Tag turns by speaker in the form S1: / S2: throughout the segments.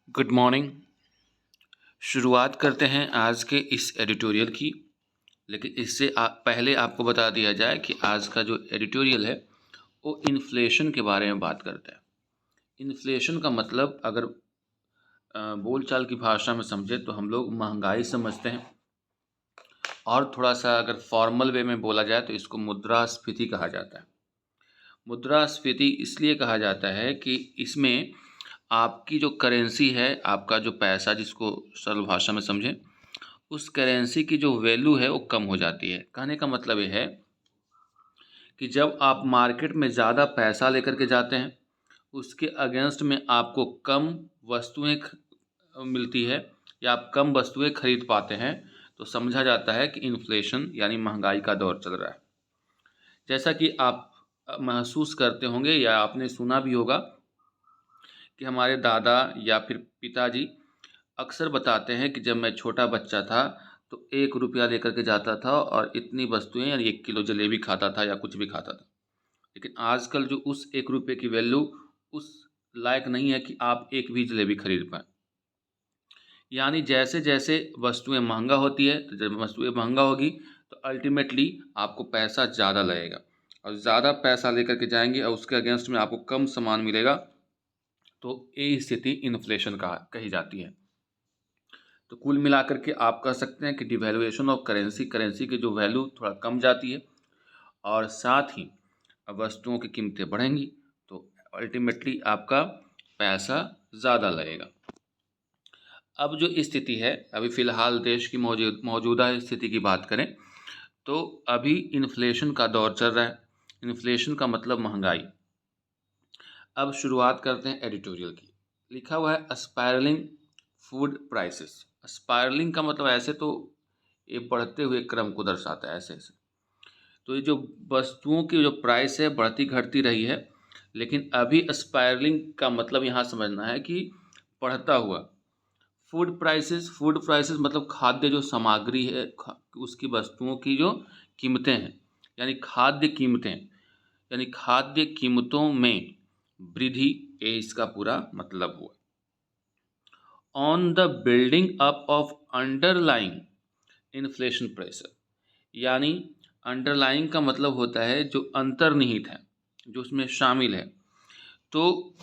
S1: Good morning. शुरुआत करते हैं आज के इस एडिटोरियल की। लेकिन इससे पहले आपको बता दिया जाए कि आज का जो एडिटोरियल है वो इन्फ्लेशन के बारे में बात करता है। इन्फ्लेशन का मतलब अगर बोलचाल की भाषा में समझे तो हम लोग महंगाई समझते हैं, और थोड़ा सा अगर फॉर्मल वे में बोला जाए तो इसको मुद्रास्फीति कहा जाता है। मुद्रास्फीति इसलिए कहा जाता है कि इसमें आपकी जो करेंसी है, आपका जो पैसा जिसको सरल भाषा में समझें, उस करेंसी की जो वैल्यू है वो कम हो जाती है। कहने का मतलब ये है कि जब आप मार्केट में ज़्यादा पैसा लेकर के जाते हैं, उसके अगेंस्ट में आपको कम वस्तुएं मिलती है या आप कम वस्तुएं खरीद पाते हैं, तो समझा जाता है कि इन्फ्लेशन यानी महंगाई का दौर चल रहा है। जैसा कि आप महसूस करते होंगे या आपने सुना भी होगा कि हमारे दादा या फिर पिताजी अक्सर बताते हैं कि जब मैं छोटा बच्चा था तो 1 रुपया लेकर के जाता था और इतनी वस्तुएं यानी 1 किलो जलेबी खाता था या कुछ भी खाता था। लेकिन आजकल जो उस 1 रुपये की वैल्यू उस लायक नहीं है कि आप एक भी जलेबी खरीद पाएँ। यानी जैसे जैसे वस्तुएं महंगा होती है, तो जब वस्तुएं महंगा होगी तो अल्टीमेटली आपको पैसा ज़्यादा लगेगा, और ज़्यादा पैसा लेकर के जाएंगे और उसके अगेंस्ट में आपको कम सामान मिलेगा, तो ये स्थिति इन्फ्लेशन का कही जाती है। तो कुल मिलाकर के आप कह सकते हैं कि डिवैल्यूएशन ऑफ करेंसी की जो वैल्यू थोड़ा कम जाती है, और साथ ही वस्तुओं की कीमतें बढ़ेंगी, तो अल्टीमेटली आपका पैसा ज़्यादा लगेगा। अब जो स्थिति है, अभी फ़िलहाल देश की मौजूदा स्थिति की बात करें तो अभी इन्फ्लेशन का दौर चल रहा है। इन्फ्लेशन का मतलब महंगाई। अब शुरुआत करते हैं एडिटोरियल की। लिखा हुआ है स्पायरलिंग फूड प्राइसेस। स्पायरलिंग का मतलब ऐसे तो ये बढ़ते हुए क्रम को दर्शाता है, ऐसे ऐसे। तो ये जो वस्तुओं की जो प्राइस है बढ़ती घटती रही है, लेकिन अभी स्पायरलिंग का मतलब यहाँ समझना है कि बढ़ता हुआ। फूड प्राइसेस मतलब खाद्य जो सामग्री है, उसकी वस्तुओं की जो कीमतें हैं, यानी खाद्य कीमतें, यानी खाद्य कीमतों में वृद्धि, ये इसका पूरा मतलब हुआ। On the building up of underlying inflation pressure, यानी अंडरलाइंग का मतलब होता है जो अंतर्निहित है, जो उसमें शामिल है। तो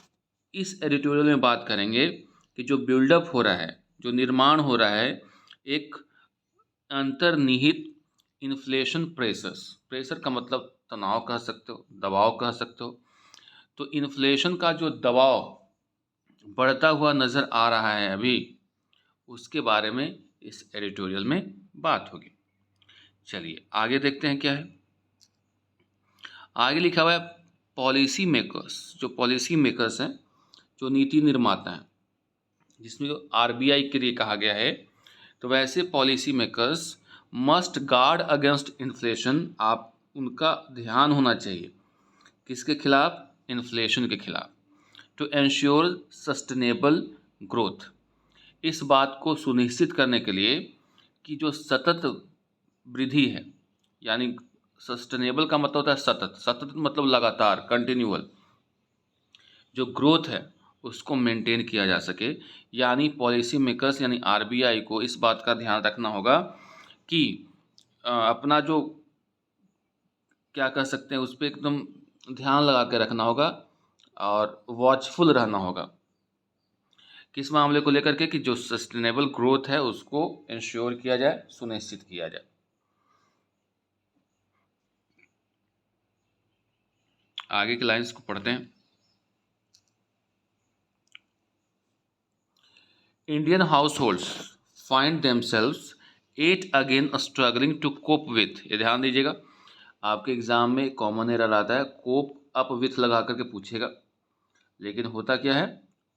S1: इस एडिटोरियल में बात करेंगे कि जो बिल्डअप हो रहा है, जो निर्माण हो रहा है, एक अंतर्निहित इन्फ्लेशन प्रेशर्स। प्रेशर का मतलब तनाव कह सकते हो, दबाव कह सकते हो। तो इन्फ्लेशन का जो दबाव बढ़ता हुआ नज़र आ रहा है अभी, उसके बारे में इस एडिटोरियल में बात होगी। चलिए आगे देखते हैं क्या है। आगे लिखा हुआ है पॉलिसी मेकर्स। जो पॉलिसी मेकर्स हैं, जो नीति निर्माता हैं, जिसमें जो आरबीआई के लिए कहा गया है, तो वैसे policy makers must guard against inflation. आप उनका ध्यान होना चाहिए किसके खिलाफ? इन्फ्लेशन के खिलाफ। टू एंश्योर सस्टेनेबल ग्रोथ, इस बात को सुनिश्चित करने के लिए कि जो सतत वृद्धि है, यानी सस्टेनेबल का मतलब होता है सतत, सतत मतलब लगातार, कंटिन्यूअल, जो ग्रोथ है उसको मेंटेन किया जा सके। यानी पॉलिसी मेकर्स यानी आरबीआई को इस बात का ध्यान रखना होगा कि अपना जो क्या कह सकते हैं उस पर एकदम ध्यान लगा के रखना होगा और वॉचफुल रहना होगा। किस मामले को लेकर के? कि जो सस्टेनेबल ग्रोथ है उसको इंश्योर किया जाए, सुनिश्चित किया जाए। आगे की लाइंस को पढ़ते हैं। Indian households find themselves yet again struggling to cope with. ये ध्यान दीजिएगा, आपके एग्जाम में कॉमन एरर आता है, कोप अप विथ लगा करके पूछेगा, लेकिन होता क्या है?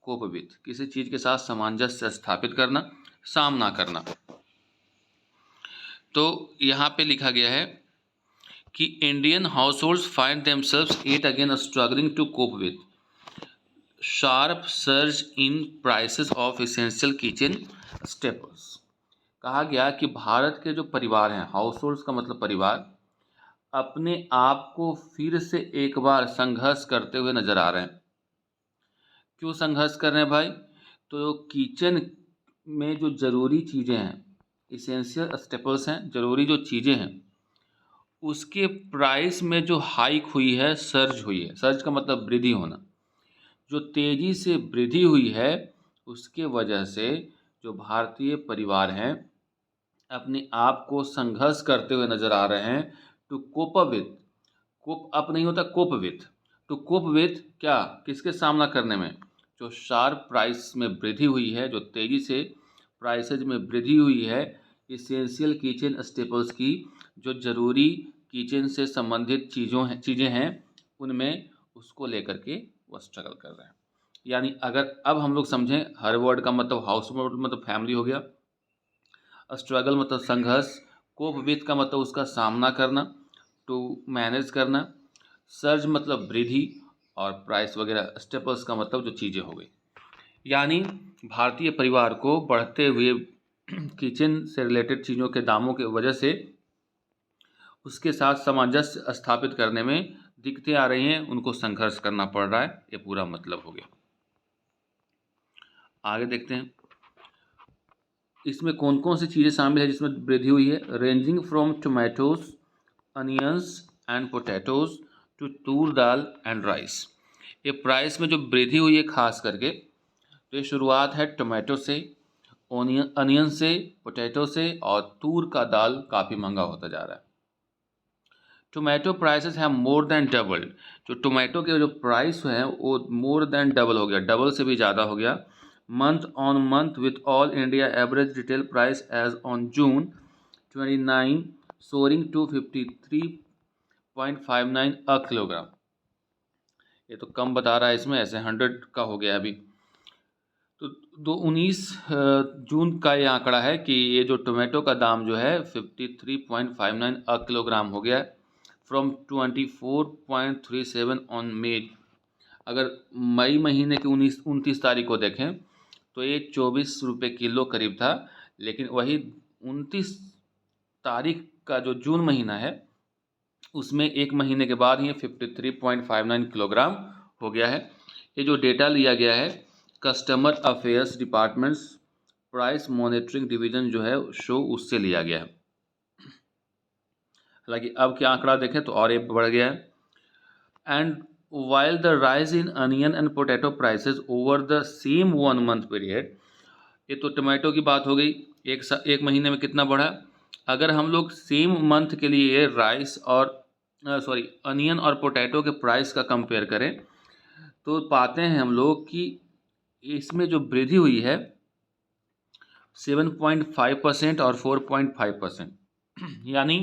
S1: कोप विथ, किसी चीज़ के साथ सामंजस्य स्थापित करना, सामना करना। तो यहाँ पे लिखा गया है कि Indian households find themselves yet again struggling to cope with sharp surge in prices of essential kitchen staples. कहा गया कि भारत के जो परिवार हैं, हाउस होल्ड्स का मतलब परिवार, अपने आप को फिर से एक बार संघर्ष करते हुए नजर आ रहे हैं। क्यों संघर्ष कर रहे हैं भाई? तो किचन में जो ज़रूरी चीज़ें हैं, इसेंशियल स्टेपल्स हैं, ज़रूरी जो चीज़ें हैं, उसके प्राइस में जो हाइक हुई है, सर्ज हुई है। सर्ज का मतलब वृद्धि होना। जो तेज़ी से वृद्धि हुई है, उसके वजह से जो भारतीय परिवार हैं अपने आप को संघर्ष करते हुए नज़र आ रहे हैं to cope up with, cope up नहीं होता, cope with, to cope with क्या, किसके सामना करने में, जो शार्प प्राइस में वृद्धि हुई है, जो तेज़ी से प्राइसेज में वृद्धि हुई है इसेंशियल किचन स्टेपल्स की, जो ज़रूरी किचन से संबंधित चीज़ें हैं उनमें, उसको लेकर के वो स्ट्रगल कर रहे हैं। यानी अगर अब हम लोग समझें, हर वर्ड का मतलब हाउस होल्ड मतलब फैमिली हो गया, स्ट्रगल मतलब संघर्ष, कोप विथ का मतलब उसका सामना करना, टू मैनेज करना, सर्ज मतलब वृद्धि, और प्राइस वगैरह स्टेपल्स का मतलब जो चीज़ें हो गई। यानी भारतीय परिवार को बढ़ते हुए किचन से रिलेटेड चीज़ों के दामों की वजह से उसके साथ सामंजस्य स्थापित करने में दिक्कतें आ रही हैं, उनको संघर्ष करना पड़ रहा है, ये पूरा मतलब हो गया। आगे देखते हैं इसमें कौन कौन सी चीज़ें शामिल है जिसमें वृद्धि हुई है। Ranging from tomatoes, onions and potatoes to toor dal and rice. ये प्राइस में जो वृद्धि हुई है खास करके, तो ये शुरुआत है टोमेटो से, अनियन से, पोटैटो से, और तूर का दाल काफ़ी महंगा होता जा रहा है। टोमेटो प्राइसेस हैं मोर देन डबल्ड। जो टोमेटो के जो प्राइस हैं वो मोर देन डबल हो गया, डबल से भी ज़्यादा हो गया, month on month, with all India average retail price as on June 29 soaring to 53.59 a kilogram. ये तो कम बता रहा है इसमें, ऐसे 100 का हो गया अभी। तो 19 जून का ये आंकड़ा है कि ये जो टोमेटो का दाम जो है 53.59 अ किलोग्राम हो गया, फ्रॉम 24.37 ऑन मे। अगर मई महीने की 29 तारीख को देखें तो ये 24 रुपये किलो करीब था, लेकिन वही 29 तारीख का जो जून महीना है उसमें एक महीने के बाद ही 53.59 किलोग्राम हो गया है। ये जो डेटा लिया गया है customer affairs departments price monitoring division जो है शो, उससे लिया गया है। हालांकि अब क्या आंकड़ा देखें तो और ये बढ़ गया है। And while the rise in onion and potato prices over the same 1 month period, ये तो टमाटो की बात हो गई, एक महीने में कितना बढ़ा। अगर हम लोग सेम मंथ के लिए राइस और अनियन और पोटैटो के प्राइस का कंपेयर करें तो पाते हैं हम लोग कि इसमें जो वृद्धि हुई है 7.5% और 4.5%। यानी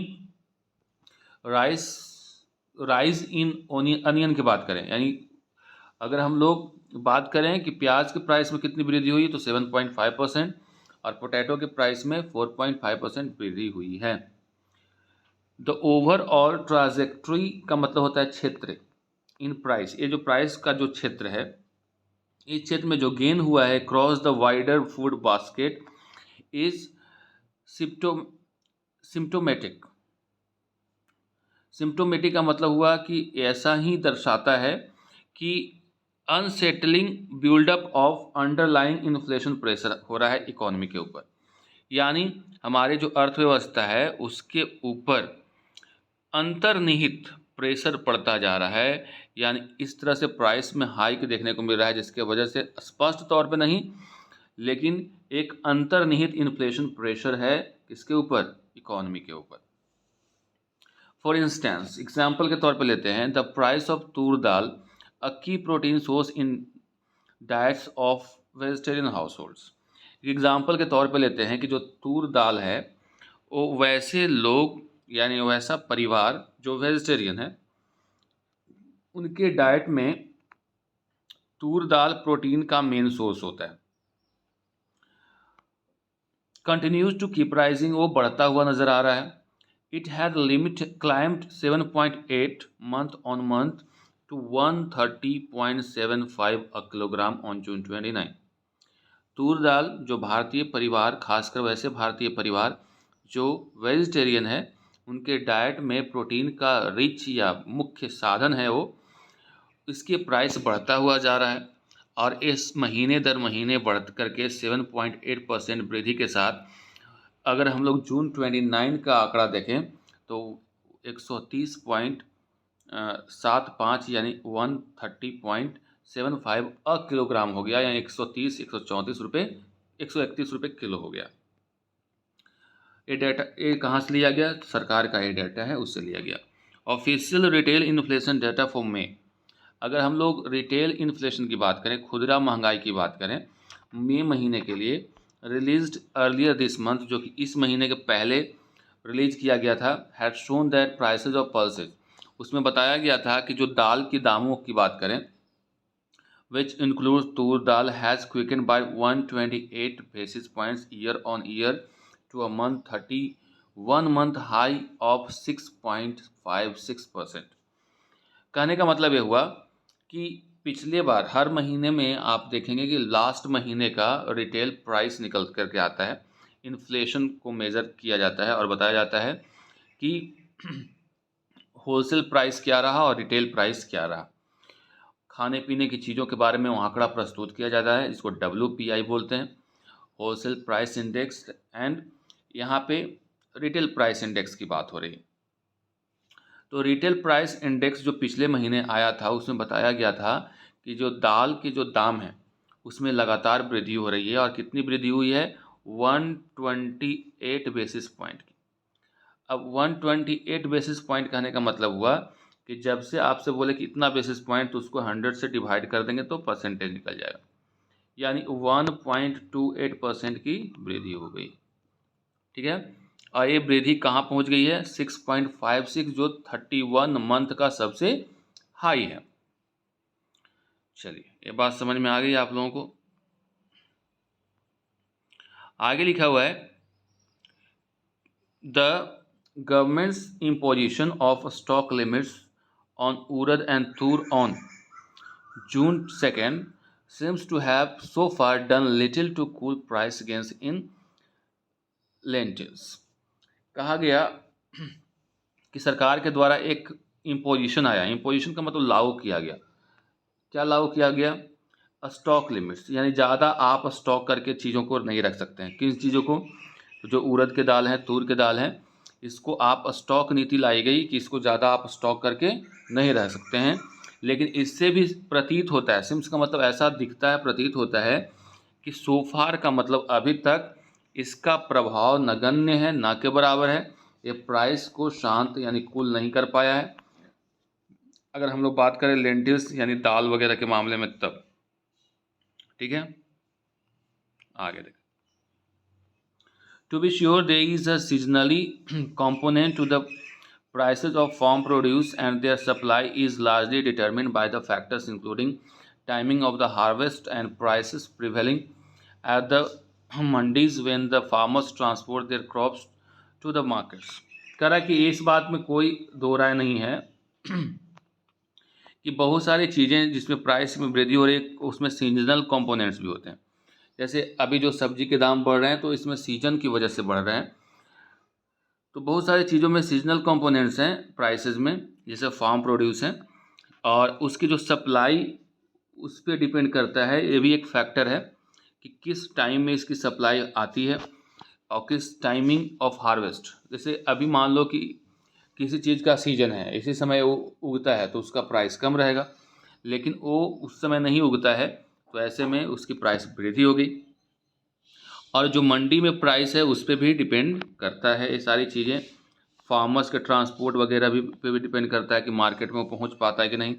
S1: राइस इन अनियन की बात करें, यानी अगर हम लोग बात करें कि प्याज के प्राइस में कितनी वृद्धि हुई तो 7.5%, और पोटैटो के प्राइस में 4.5% वृद्धि हुई है। द ओवरऑल ट्राजेक्ट्री का मतलब होता है क्षेत्र इन प्राइस, ये जो प्राइस का जो क्षेत्र है, इस क्षेत्र में जो गेन हुआ है across the wider food basket is symptomatic. Symptomatic का मतलब हुआ कि ऐसा ही दर्शाता है कि unsettling buildup of underlying inflation pressure हो रहा है इकोनॉमी के ऊपर। यानी हमारे जो अर्थव्यवस्था है उसके ऊपर अंतर्निहित प्रेशर पड़ता जा रहा है। यानी इस तरह से प्राइस में हाइक देखने को मिल रहा है जिसके वजह से स्पष्ट तौर पे नहीं, लेकिन एक अंतर्निहित इन्फ्लेशन प्रेशर है किसके ऊपर, इकोनॉमी के ऊपर। फॉर इंस्टेंस, एग्जाम्पल के तौर पे लेते हैं, द प्राइस ऑफ तूर दाल, अ की protein source in diets of vegetarian house holds. Example के तौर पे लेते हैं कि जो तूर दाल है वो वैसे लोग, यानी वैसा परिवार जो वेजिटेरियन है, उनके डाइट में तूर दाल प्रोटीन का मेन सोर्स होता है। कंटिन्यूज टू कीप राइजिंग, वो बढ़ता हुआ नजर आ रहा है। It had limit climbed 7.8 month on month to 130.75 a kilogram on June 29। तूर दाल जो भारतीय परिवार, खासकर वैसे भारतीय परिवार जो वेजिटेरियन है, उनके डाइट में प्रोटीन का रिच या मुख्य साधन है वो, इसके प्राइस बढ़ता हुआ जा रहा है और इस महीने दर महीने बढ़ करके 7.8% वृद्धि के साथ अगर हम लोग जून 29 का आंकड़ा देखें तो 130.75 यानी 130.75 किलोग्राम हो गया, यानी 134 रुपये किलो हो गया। ये डाटा ये कहाँ से लिया गया? सरकार का ये डाटा है, उससे लिया गया। Official retail inflation data for May. अगर हम लोग रिटेल इन्फ्लेशन की बात करें, खुदरा महंगाई की बात करें, मई महीने के लिए रिलीज्ड अर्लियर दिस मंथ, जो कि इस महीने के पहले रिलीज किया गया था, had shown that prices of pulses. उसमें बताया गया था कि जो दाल की दामों की बात करें, which includes toor dal, has quicken by 128 basis points year on year to a month 31 month high of 6.56%। कहने का मतलब ये हुआ कि पिछले बार हर महीने में आप देखेंगे कि लास्ट महीने का रिटेल प्राइस निकल करके आता है, इन्फ्लेशन को मेज़र किया जाता है और बताया जाता है कि होलसेल प्राइस क्या रहा और रिटेल प्राइस क्या रहा। खाने पीने की चीज़ों के बारे में आंकड़ा प्रस्तुत किया जाता है, इसको WPI बोलते हैं, होलसेल प्राइस इंडेक्स। एंड यहाँ पे रिटेल प्राइस इंडेक्स की बात हो रही है। तो रिटेल प्राइस इंडेक्स जो पिछले महीने आया था, उसमें बताया गया था कि जो दाल के जो दाम है उसमें लगातार वृद्धि हो रही है। और कितनी वृद्धि हुई है? 128 बेसिस पॉइंट की। अब 128 बेसिस पॉइंट कहने का मतलब हुआ कि जब से आपसे बोले कि इतना बेसिस पॉइंट, तो उसको 100 से डिवाइड कर देंगे तो परसेंटेज निकल जाएगा, यानी 1.28% की वृद्धि हो गई। ठीक है, और ये वृद्धि कहाँ पहुँच गई है? 6.56, जो 31 मंथ का सबसे हाई है। चलिए, ये बात समझ में आ गई आप लोगों को। आगे लिखा हुआ है, the governments imposition of stock limits on urad and Toor on June 2nd seems to have so far done little to cool price gains in lentils। कहा गया कि सरकार के द्वारा एक इम्पोजिशन आया। इम्पोजिशन का मतलब लागू किया गया। क्या लागू किया गया? स्टॉक लिमिट्स, यानी ज़्यादा आप स्टॉक करके चीज़ों को नहीं रख सकते हैं। किन चीज़ों को? जो उड़द के दाल हैं, तूर के दाल हैं, इसको आप स्टॉक नीति लाई गई कि इसको ज़्यादा आप स्टॉक करके नहीं रह सकते हैं। लेकिन इससे भी प्रतीत होता है, सिम्स का मतलब ऐसा दिखता है, प्रतीत होता है कि सोफार का मतलब अभी तक इसका प्रभाव नगण्य है, ना के बराबर है। ये प्राइस को शांत यानी कूल नहीं कर पाया है। अगर हम लोग बात करें लेंटिल्स यानी दाल वगैरह के मामले में तब। ठीक है, आगे देखें। To be sure, there is a seasonally component to the prices of farm produce, and their supply is largely determined by the factors including timing of the harvest and prices prevailing at the mandis when the farmers transport their crops to the markets। कह रहा है कि इस बात में कोई दो राय नहीं है कि बहुत सारी चीज़ें जिसमें प्राइस में वृद्धि हो रही है, उसमें सीजनल कंपोनेंट्स भी होते हैं। जैसे अभी जो सब्जी के दाम बढ़ रहे हैं, तो इसमें सीजन की वजह से बढ़ रहे हैं। तो बहुत सारी चीज़ों में सीजनल कंपोनेंट्स हैं प्राइसेस में, जैसे फार्म प्रोड्यूस हैं, और उसकी जो सप्लाई उस पर डिपेंड करता है। ये भी एक फैक्टर है कि किस टाइम में इसकी सप्लाई आती है और किस टाइमिंग ऑफ हार्वेस्ट। जैसे अभी मान लो कि किसी चीज़ का सीजन है, इसी समय वो उगता है, तो उसका प्राइस कम रहेगा। लेकिन वो उस समय नहीं उगता है, तो ऐसे में उसकी प्राइस वृद्धि हो गई। और जो मंडी में प्राइस है उस पर भी डिपेंड करता है ये सारी चीज़ें। फार्मर्स के ट्रांसपोर्ट वगैरह भी पे भी डिपेंड करता है कि मार्केट में वो पहुंच पाता है कि नहीं।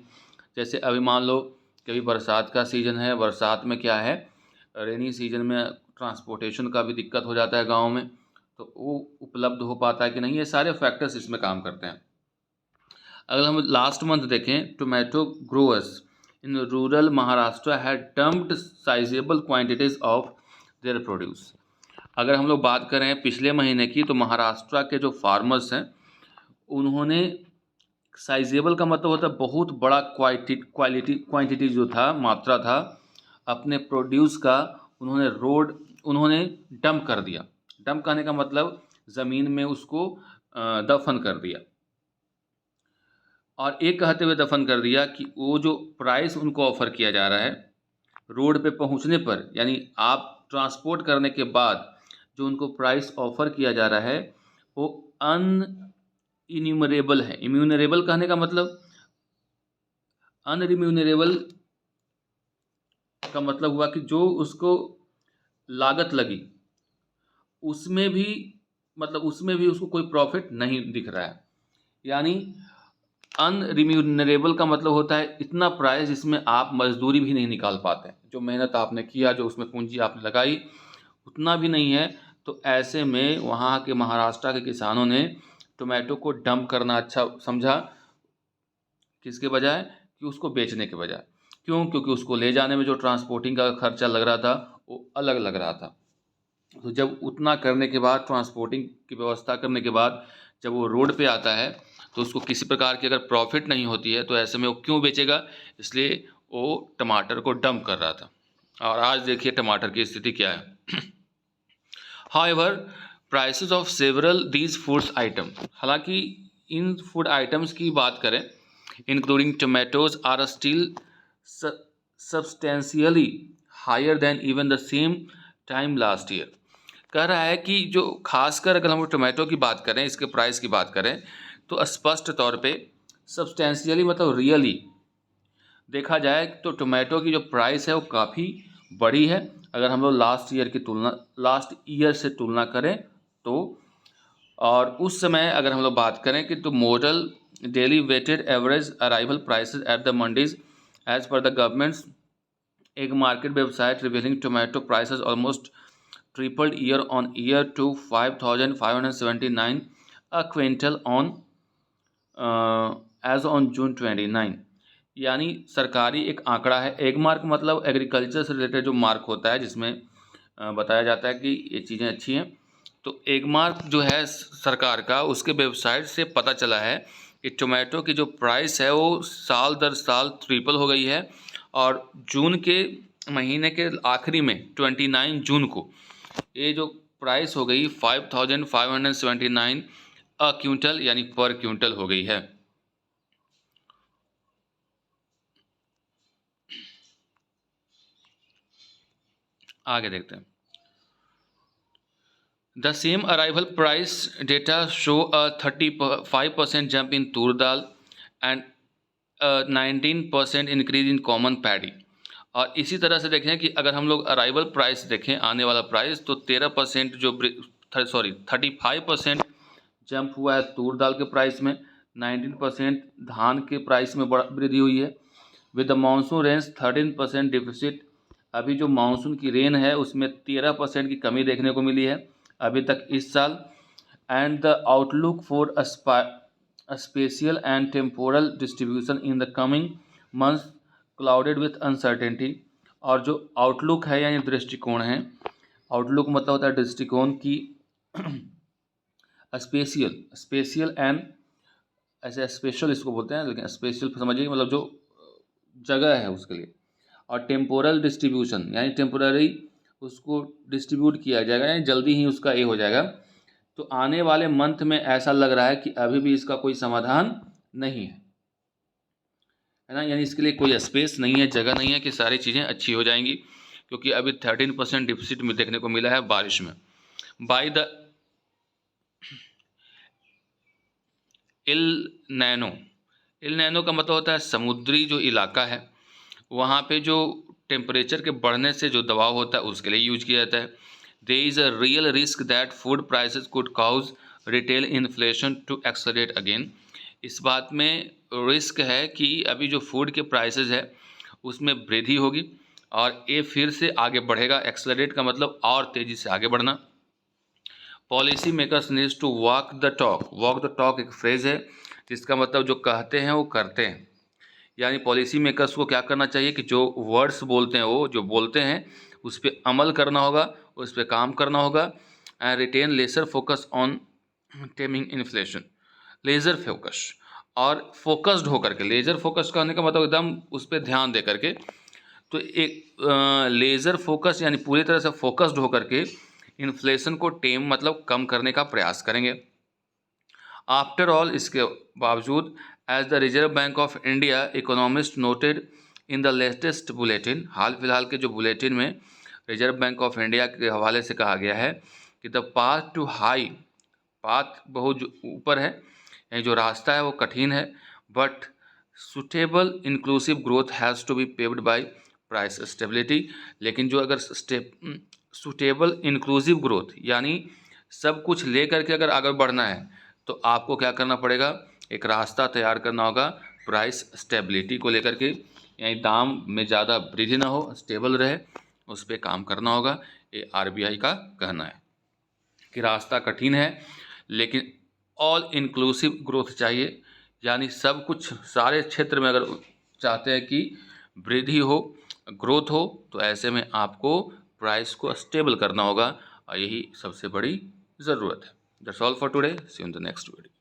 S1: जैसे अभी मान लो कि अभी बरसात का सीज़न है, बरसात में क्या है, रेनी सीजन में ट्रांसपोर्टेशन का भी दिक्कत हो जाता है गाँव में, तो वो उपलब्ध हो पाता है कि नहीं। ये सारे फैक्टर्स इसमें काम करते हैं। अगर हम लास्ट मंथ देखें, tomato growers in rural Maharashtra had dumped sizeable quantities of their produce. अगर हम लोग बात करें पिछले महीने की, तो महाराष्ट्र के जो फार्मर्स हैं उन्होंने साइजेबल का मतलब होता है बहुत बड़ा क्वांटिटी जो था, मात्रा था, अपने प्रोड्यूस का उन्होंने डंप कर दिया। डंप करने का मतलब ज़मीन में उसको दफन कर दिया। और एक कहते हुए दफन कर दिया कि वो जो प्राइस उनको ऑफ़र किया जा रहा है रोड पे पहुंचने पर यानी आप ट्रांसपोर्ट करने के बाद जो उनको प्राइस ऑफर किया जा रहा है वो इन्यूमरेबल है। इम्यूनरेबल कहने का मतलब, अनरिम्यूनरेबल का मतलब हुआ कि जो उसको लागत लगी उसमें भी, मतलब उसमें भी उसको कोई प्रॉफिट नहीं दिख रहा है। यानी अनरिम्यूनरेबल का मतलब होता है इतना प्राइस जिसमें आप मजदूरी भी नहीं निकाल पाते, जो मेहनत आपने किया, जो उसमें पूंजी आपने लगाई उतना भी नहीं है। तो ऐसे में वहाँ के महाराष्ट्र के किसानों ने टोमेटो को डंप करना अच्छा समझा, किसके बजाय कि उसको बेचने के बजाय। क्यों? क्योंकि उसको ले जाने में जो ट्रांसपोर्टिंग का खर्चा लग रहा था वो अलग लग रहा था। तो जब उतना करने के बाद, ट्रांसपोर्टिंग की व्यवस्था करने के बाद जब वो रोड पे आता है तो उसको किसी प्रकार की अगर प्रॉफिट नहीं होती है तो ऐसे में वो क्यों बेचेगा? इसलिए वो टमाटर को डंप कर रहा था। और आज देखिए टमाटर की स्थिति क्या है। However prices of several these foods item, हालांकि इन फूड आइटम्स की बात करें including tomatoes are still substantially higher than even the same time last year. कह रहा है कि जो खासकर अगर हम टोमेटो की बात करें, इसके प्राइस की बात करें तो स्पष्ट तौर पे सब्सटेंशियली मतलब रियली देखा जाए तो टोमेटो की जो प्राइस है वो काफ़ी बड़ी है अगर हम लोग लास्ट ईयर से तुलना करें तो। और उस समय अगर हम लोग बात करें कि तो model daily weighted average arrival prices at the mandis as per the government's एक market website revealing tomato prices almost tripled year on year to 5,579 a quintal on as on June 29। यानी सरकारी एक आंकड़ा है। एग मार्क मतलब agriculture से related जो mark होता है जिसमें बताया जाता है कि ये चीज़ें अच्छी हैं। तो एग मार्क जो है सरकार का, उसके वेबसाइट से पता चला है कि टोमेटो की जो प्राइस है वो साल दर साल ट्रिपल हो गई है। और जून के महीने के आखिरी में 29 जून को ये जो प्राइस हो गई 5,579 अ क्विंटल यानी पर क्विंटल हो गई है। आगे देखते हैं। The same arrival price data show a 35% jump in Toor dal and 19% increase in common paddy. और इसी तरह से देखें कि अगर हम लोग अराइवल प्राइस देखें, आने वाला प्राइस, तो 13% जो 35% जंप हुआ है तूर दाल के प्राइस में, 19% धान के प्राइस में वृद्धि हुई है। With the monsoon range 13% deficit, अभी जो मानसून की रेन है उसमें 13% की कमी देखने को मिली है अभी तक इस साल। And the outlook for a spatial and temporal distribution in the coming months clouded with uncertainty। और जो आउटलुक है यानी दृष्टिकोण है, आउटलुक मतलब होता है दृष्टिकोण की, स्पेशियल एंड, ऐसे स्पेशल इसको बोलते हैं लेकिन स्पेशल समझिए मतलब जो जगह है उसके लिए। और टेम्पोरल डिस्ट्रीब्यूशन यानी टेम्पोररी उसको डिस्ट्रीब्यूट किया जाएगा यानी जल्दी ही उसका ये हो जाएगा। तो आने वाले मंथ में ऐसा लग रहा है कि अभी भी इसका कोई समाधान नहीं है ना, यानी इसके लिए कोई स्पेस नहीं है, जगह नहीं है कि सारी चीज़ें अच्छी हो जाएंगी, क्योंकि अभी 13% डिफिसिट में देखने को मिला है बारिश में। बाय द इल नैनो का मतलब होता है समुद्री जो इलाका है वहाँ पे जो टेम्परेचर के बढ़ने से जो दबाव होता है उसके लिए यूज किया जाता है। There is a real risk that food prices could cause retail inflation to accelerate again. इस बात में रिस्क है कि अभी जो फूड के प्राइसेस है उसमें वृद्धि होगी और ये फिर से आगे बढ़ेगा। एक्सलरेट का मतलब और तेज़ी से आगे बढ़ना। Policy makers needs to walk the talk. Walk the talk एक फ्रेज़ है जिसका मतलब जो कहते हैं वो करते हैं। यानी पॉलिसी मेकर्स को क्या करना चाहिए कि जो वर्ड्स बोलते हैं, वो जो बोलते हैं उस पर अमल करना होगा, उस पर काम करना होगा। And retain laser focus on taming inflation. Laser focus और फोकस्ड होकर के, लेजर फोकस करने का मतलब एकदम उस पर ध्यान दे करके, तो एक लेज़र फोकस यानी पूरी तरह से फोकस्ड होकर के इन्फ्लेशन को टेम मतलब कम करने का प्रयास करेंगे। आफ्टर ऑल, इसके बावजूद, as the Reserve Bank of India economist noted in the latest bulletin, हाल फिलहाल के जो बुलेटिन में रिजर्व बैंक ऑफ इंडिया के हवाले से कहा गया है कि the path to high, path बहुत ऊपर है, यानी जो रास्ता है वो कठिन है, but suitable inclusive growth has to be paved by price stability. लेकिन जो अगर सुटेबल इंक्लूसिव ग्रोथ यानी सब कुछ लेकर के अगर आगे बढ़ना है तो आपको क्या करना पड़ेगा, एक रास्ता तैयार करना होगा प्राइस स्टेबिलिटी को लेकर के, यानी दाम में ज़्यादा वृद्धि ना हो, स्टेबल रहे, उस पर काम करना होगा। ये आरबीआई का कहना है कि रास्ता कठिन है लेकिन ऑल इंक्लूसिव ग्रोथ चाहिए, यानी सब कुछ सारे क्षेत्र में अगर चाहते हैं कि वृद्धि हो, ग्रोथ हो, तो ऐसे में आपको प्राइस को स्टेबल करना होगा और यही सबसे बड़ी ज़रूरत है। That's all for today, see you in the next video.